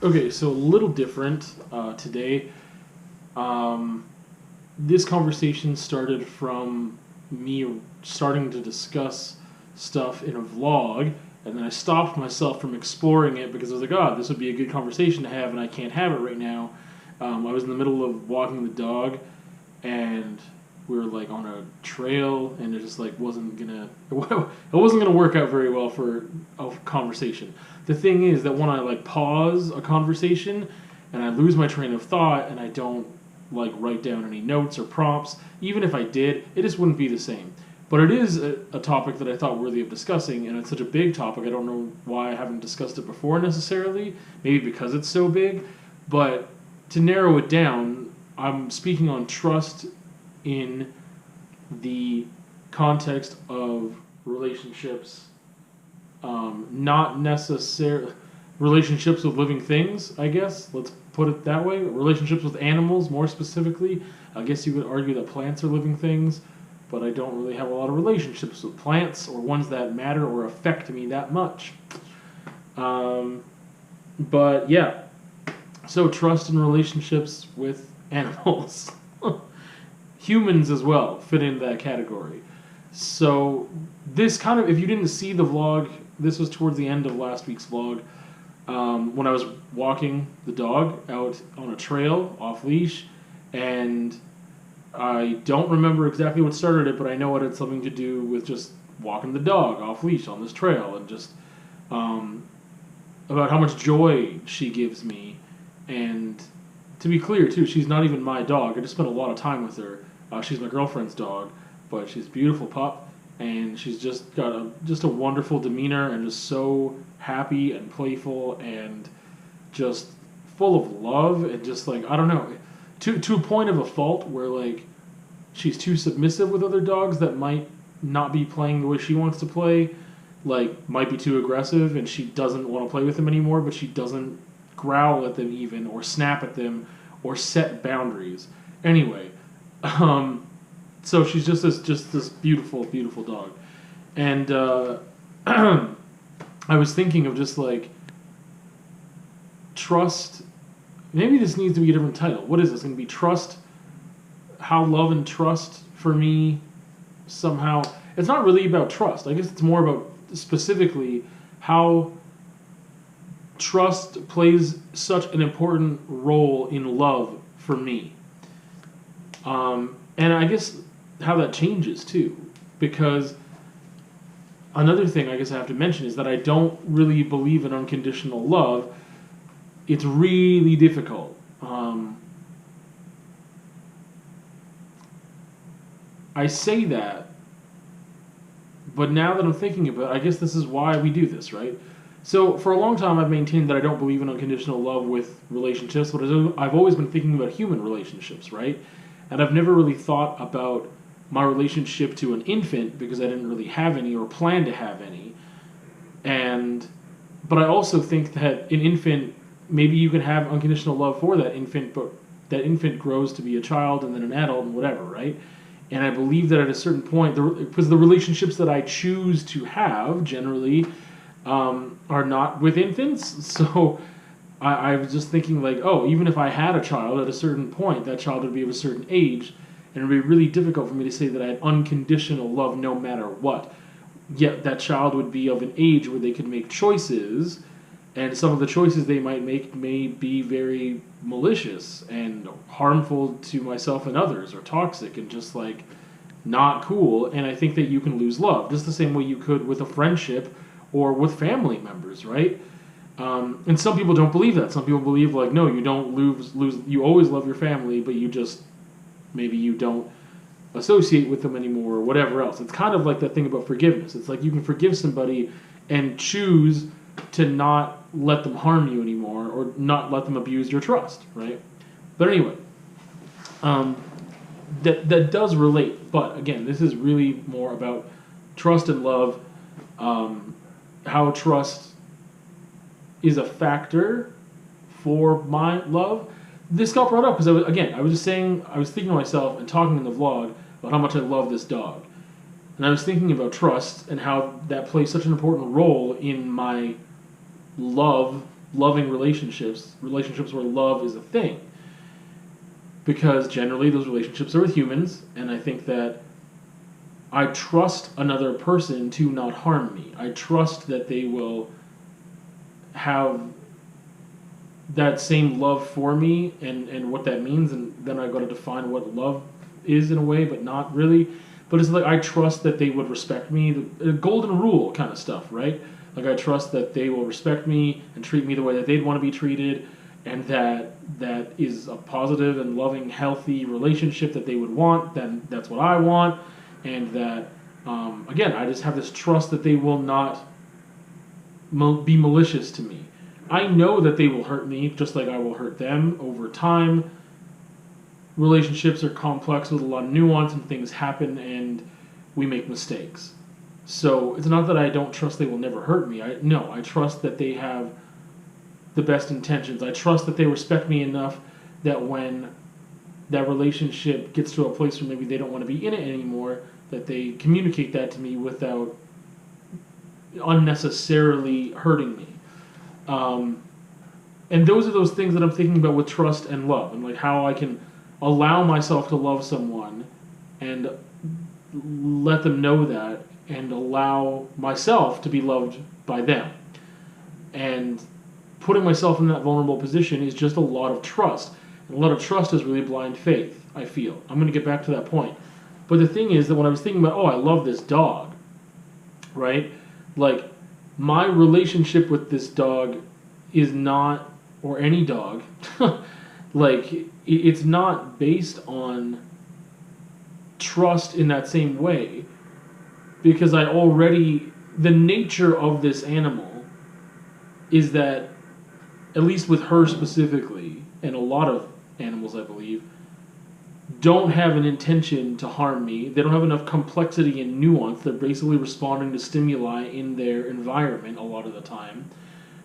Okay, so a little different today. Um, this conversation started from me starting to discuss stuff in a vlog, and then I stopped myself from exploring it because I was like, oh, this would be a good conversation to have, and I can't have it right now. I was in the middle of walking the dog, and we were like on a trail, and it just like wasn't gonna it wasn't gonna work out very well for a conversation. The thing is that when I like pause a conversation and I lose my train of thought and I don't like write down any notes or prompts, even if I did, it just wouldn't be the same. But it is a topic that I thought worthy of discussing, and it's such a big topic. I don't know why I haven't discussed it before necessarily. Maybe because it's so big. But to narrow it down, I'm speaking on trust in the context of relationships, not necessarily relationships with living things, I guess. Let's put it that way. Relationships with animals, more specifically. I guess you could argue that plants are living things, but I don't really have a lot of relationships with plants or ones that matter or affect me that much. Um, but yeah, so trust in relationships with animals. Humans as well fit into that category. So this kind of, if you didn't see the vlog, this was towards the end of last week's vlog, when I was walking the dog out on a trail off leash, and I don't remember exactly what started it, but I know it had something to do with just walking the dog off leash on this trail, and just um, about how much joy she gives me. And to be clear, too, she's not even my dog. I just spent a lot of time with her. She's my girlfriend's dog, but she's a beautiful pup, and she's just got a wonderful demeanor and just so happy and playful and just full of love and just like I don't know, to a point of a fault where like she's too submissive with other dogs that might not be playing the way she wants to play, like might be too aggressive and she doesn't want to play with them anymore, but she doesn't growl at them even or snap at them or set boundaries. Anyway, so she's just this beautiful beautiful dog, and I was thinking of just like trust. Maybe this needs to be a different title. What is this going to be? Trust. How love and trust for me somehow. It's not really about trust. I guess it's more about specifically how trust plays such an important role in love for me. And I guess how that changes too. Because another thing I guess I have to mention is that I don't really believe in unconditional love. It's really difficult. I say that, but now that I'm thinking about it, I guess this is why we do this, right? So for a long time, I've maintained that I don't believe in unconditional love with relationships, but I've always been thinking about human relationships, right? And I've never really thought about my relationship to an infant because I didn't really have any or plan to have any. And but I also think that an infant, maybe you can have unconditional love for that infant, but that infant grows to be a child and then an adult and whatever, right? And I believe that at a certain point, because the relationships that I choose to have generally are not with infants. So I was just thinking like, oh, even if I had a child at a certain point, that child would be of a certain age, and it would be really difficult for me to say that I had unconditional love no matter what. Yet that child would be of an age where they could make choices, and some of the choices they might make may be very malicious and harmful to myself and others, or toxic and just like not cool. And I think that you can lose love just the same way you could with a friendship or with family members, right? And some people don't believe that. Some people believe like, no, you don't lose. You always love your family, but you just maybe you don't associate with them anymore or whatever else. It's kind of like that thing about forgiveness. It's like you can forgive somebody and choose to not let them harm you anymore or not let them abuse your trust, right? But anyway, that does relate. But again, this is really more about trust and love. How trust is a factor for my love. This got brought up because I was just saying, I was thinking to myself and talking in the vlog about how much I love this dog. And I was thinking about trust and how that plays such an important role in my love loving relationships where love is a thing. Because generally those relationships are with humans, and I think that I trust another person to not harm me. I trust that they will have that same love for me and what that means, and then I got to define what love is in a way, but not really. But it's like I trust that they would respect me, the golden rule kind of stuff, right? Like I trust that they will respect me and treat me the way that they'd want to be treated, and that is a positive and loving, healthy relationship that they would want. Then that's what I want, and that again, I just have this trust that they will not be malicious to me. I know that they will hurt me just like I will hurt them over time. Relationships are complex with a lot of nuance, and things happen, and we make mistakes. So it's not that I don't trust they will never hurt me. I trust that they have the best intentions. I trust that they respect me enough that when that relationship gets to a place where maybe they don't want to be in it anymore, that they communicate that to me without unnecessarily hurting me. And those are those things that I'm thinking about with trust and love, and like how I can allow myself to love someone and let them know that, and allow myself to be loved by them. And putting myself in that vulnerable position is just a lot of trust. And a lot of trust is really blind faith, I feel. I'm going to get back to that point. But the thing is that when I was thinking about, I love this dog, right? Like, my relationship with this dog is not, or any dog, like, it's not based on trust in that same way, because the nature of this animal is that, at least with her specifically, and a lot of animals, I believe, don't have an intention to harm me. They don't have enough complexity and nuance. They're basically responding to stimuli in their environment a lot of the time.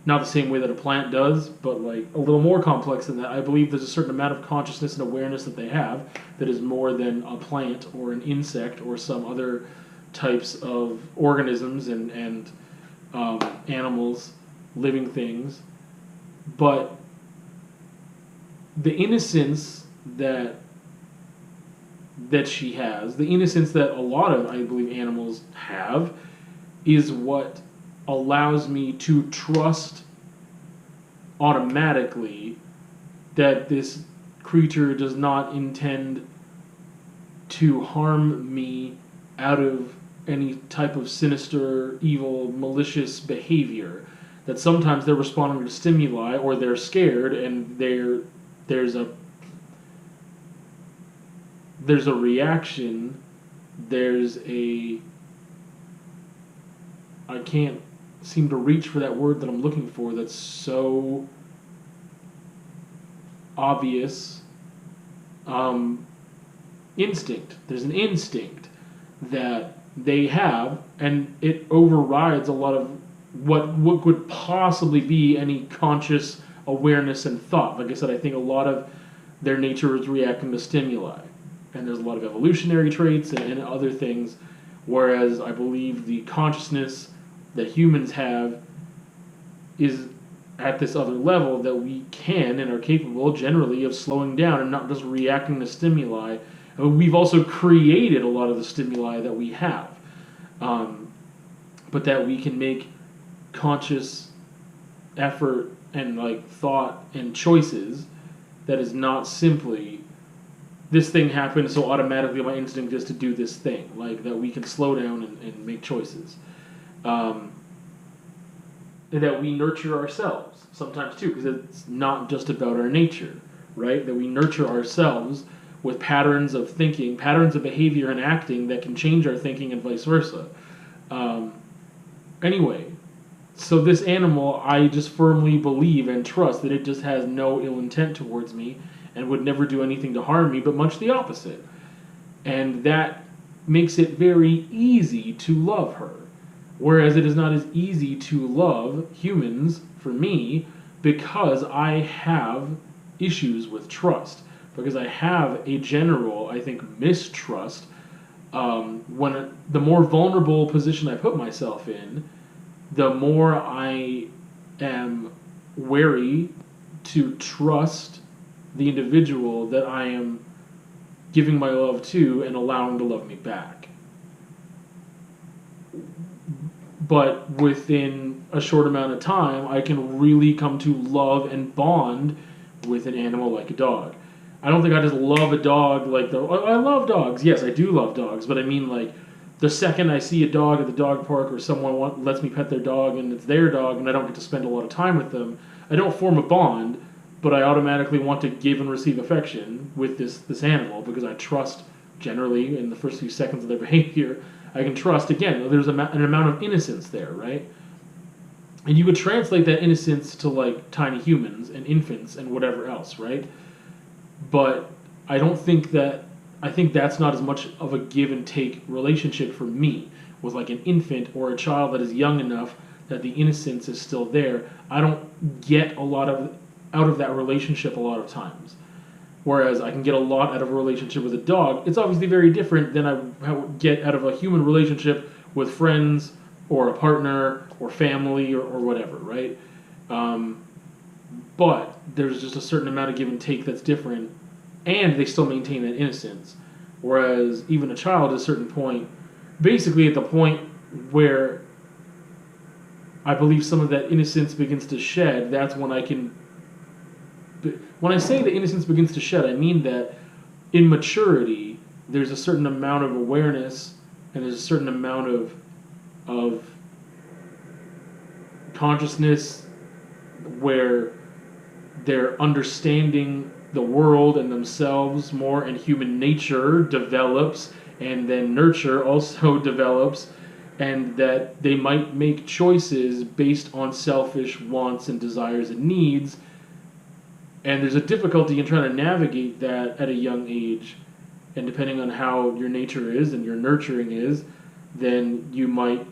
Not the same way that a plant does, but like a little more complex than that. I believe there's a certain amount of consciousness and awareness that they have that is more than a plant or an insect or some other types of organisms and animals, living things. But the innocence that she has, the innocence that a lot of, I believe, animals have, is what allows me to trust automatically that this creature does not intend to harm me out of any type of sinister, evil, malicious behavior. That sometimes they're responding to stimuli, or they're scared, and there's a reaction, I can't seem to reach for that word that I'm looking for that's so obvious. Instinct. There's an instinct that they have, and it overrides a lot of what would possibly be any conscious awareness and thought. Like I said, I think a lot of their nature is reacting to stimuli. And there's a lot of evolutionary traits and other things, whereas I believe the consciousness that humans have is at this other level that we can and are capable generally of slowing down and not just reacting to stimuli. And we've also created a lot of the stimuli that we have, but that we can make conscious effort and like thought and choices that is not simply this thing happened, so automatically my instinct is to do this thing. Like, that we can slow down and make choices. And that we nurture ourselves sometimes too, because it's not just about our nature, right? That we nurture ourselves with patterns of thinking, patterns of behavior and acting that can change our thinking and vice versa. Anyway, so this animal, I just firmly believe and trust that it just has no ill intent towards me, and would never do anything to harm me, but much the opposite. And that makes it very easy to love her. Whereas it is not as easy to love humans, for me, because I have issues with trust. Because I have a general, I think, mistrust. The more vulnerable position I put myself in, the more I am wary to trust the individual that I am giving my love to and allowing to love me back. But within a short amount of time, I can really come to love and bond with an animal like a dog. I don't think I just love a dog like I love dogs. Yes, I do love dogs, but I mean like the second I see a dog at the dog park or someone lets me pet their dog and it's their dog and I don't get to spend a lot of time with them, I don't form a bond, but I automatically want to give and receive affection with this animal because I trust generally in the first few seconds of their behavior. I can trust, again, there's an amount of innocence there, right? And you would translate that innocence to like tiny humans and infants and whatever else, right? But I think that's not as much of a give and take relationship for me with like an infant or a child that is young enough that the innocence is still there. I don't get a lot out of that relationship a lot of times. Whereas I can get a lot out of a relationship with a dog. It's obviously very different than I would get out of a human relationship with friends or a partner or family or whatever, right? But there's just a certain amount of give and take that's different, and they still maintain that innocence. Whereas even a child at a certain point, basically at the point where I believe some of that innocence begins to shed, that's when I can... When I say the innocence begins to shed, I mean that in maturity, there's a certain amount of awareness and there's a certain amount of consciousness where they're understanding the world and themselves more, and human nature develops, and then nurture also develops, and that they might make choices based on selfish wants and desires and needs. And there's a difficulty in trying to navigate that at a young age. And depending on how your nature is and your nurturing is, then you might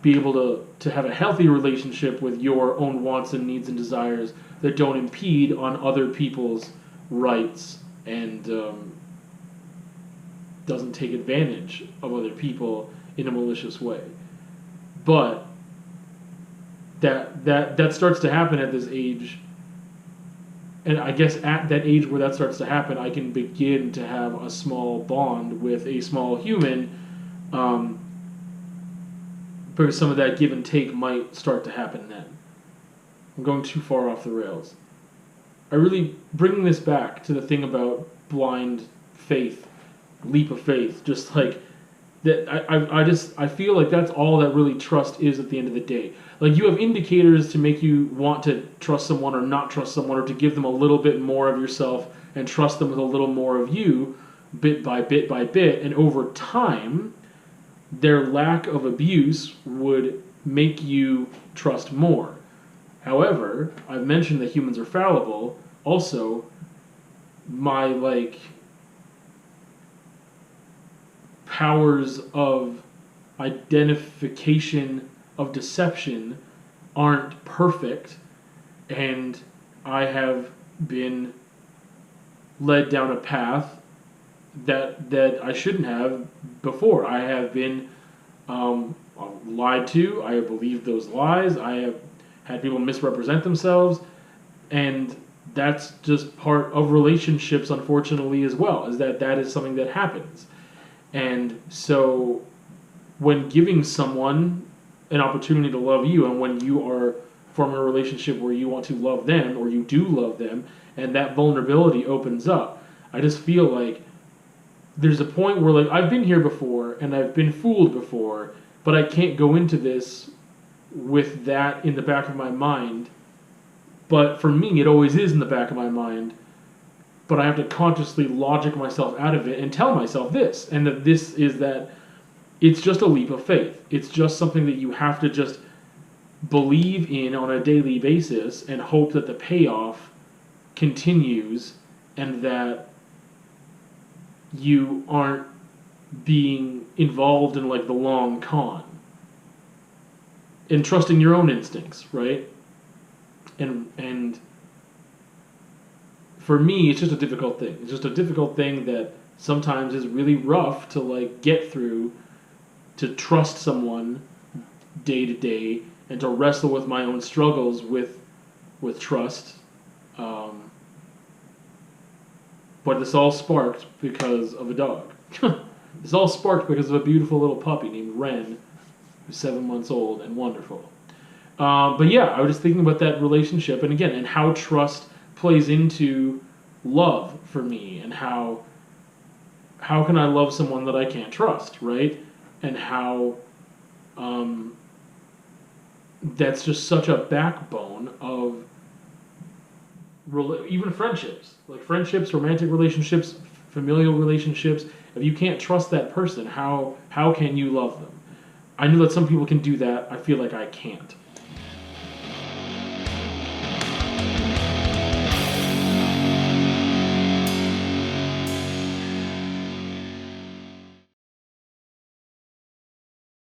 be able to have a healthy relationship with your own wants and needs and desires that don't impede on other people's rights and doesn't take advantage of other people in a malicious way. But that starts to happen at this age. And I guess at that age where that starts to happen, I can begin to have a small bond with a small human, because some of that give and take might start to happen then. I'm going too far off the rails. I really, bringing this back to the thing about blind faith, leap of faith, just like that. I feel like that's all that really trust is at the end of the day. Like, you have indicators to make you want to trust someone or not trust someone, or to give them a little bit more of yourself and trust them with a little more of you, bit by bit by bit. And over time, their lack of abuse would make you trust more. However, I've mentioned that humans are fallible. Also, my, powers of identification of deception aren't perfect, and I have been led down a path that I shouldn't have before. I have been lied to. I have believed those lies. I have had people misrepresent themselves, and that's just part of relationships, unfortunately, as well, is that is something that happens. And so when giving someone an opportunity to love you, and when you are forming a relationship where you want to love them, or you do love them, and that vulnerability opens up, I just feel like there's a point where, like, I've been here before and I've been fooled before, but I can't go into this with that in the back of my mind. But for me, it always is in the back of my mind. But I have to consciously logic myself out of it and tell myself this, and that this is that it's just a leap of faith. It's just something that you have to just believe in on a daily basis and hope that the payoff continues, and that you aren't being involved in, like, the long con. And trusting your own instincts, right? And for me, it's just a difficult thing. It's just a difficult thing that sometimes is really rough to, like, get through, to trust someone day to day, and to wrestle with my own struggles with with trust. Um, but this all sparked because of a dog. This all sparked because of a beautiful little puppy named Ren, who's 7 months old and wonderful. But yeah, I was just thinking about that relationship, and again, and how trust plays into love for me, and how can I love someone that I can't trust, right? And how that's just such a backbone of even friendships, like friendships, romantic relationships, familial relationships. If you can't trust that person, how can you love them? I know that some people can do that. I feel like I can't.